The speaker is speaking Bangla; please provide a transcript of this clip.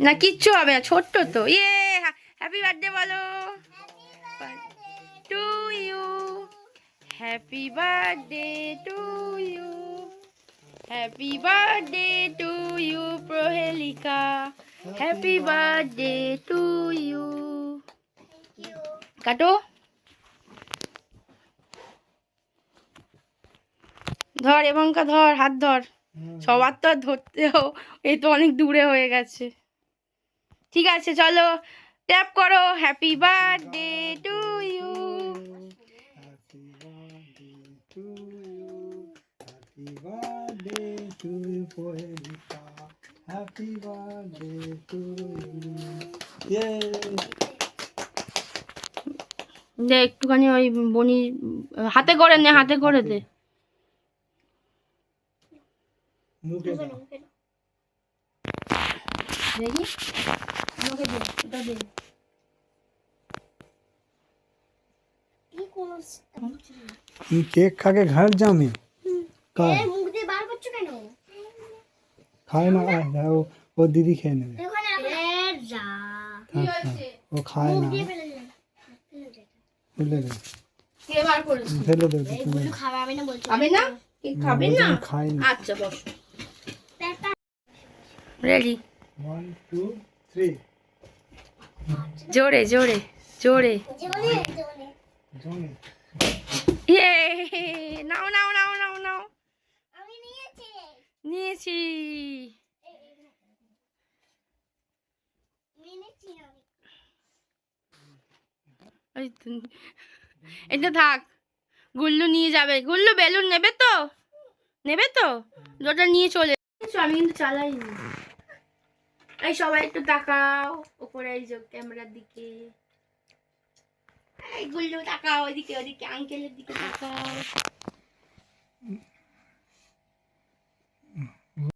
না কিচ্ছু হবে না, ছোট্ট তো। ইয়ে, হ্যাপি বার্থডে বলো to you, happy birthday to you, happy birthday to you Prahelika, happy birthday to you. কাটো, ধর এমনকা ধর, হাত ধর। সবার তো আর ধরতেও, এই তো অনেক দূরে হয়ে গেছে। ঠিক আছে চলো, ট্যাপ করো। Happy birthday to you, Happy birthday to you. দে একটুখানি ওই বনি, হাতে করে নে, হাতে করে দে। মুখে দাও। দেখি আমাকে দে, এটা দে। केक खा के घर जाओ का खाए ना वो दीदी खेने में वो खाए ना ले ले ফেলে দে খাবে না, কি খাবে না? খাই না। আচ্ছা বস, রেডি। 1 2 3 জোরে জোরে জোরে। জোনে ইয়ে, নাও নাও নাও নাও নাও। নিয়েছি। এটা থাক, গুল্লু নিয়ে যাবে। গুল্লু বেলুন নেবে তো, নেবে তো, ওটা নিয়ে চলে। আমি কিন্তু চালাইনি। এই সবাই একটু তাকাও উপরে, এই যে ক্যামেরার দিকে। এই গুল্লু তাকাও ওইদিকে, ওইদিকে আঙ্কেলের দিকে তাকাও।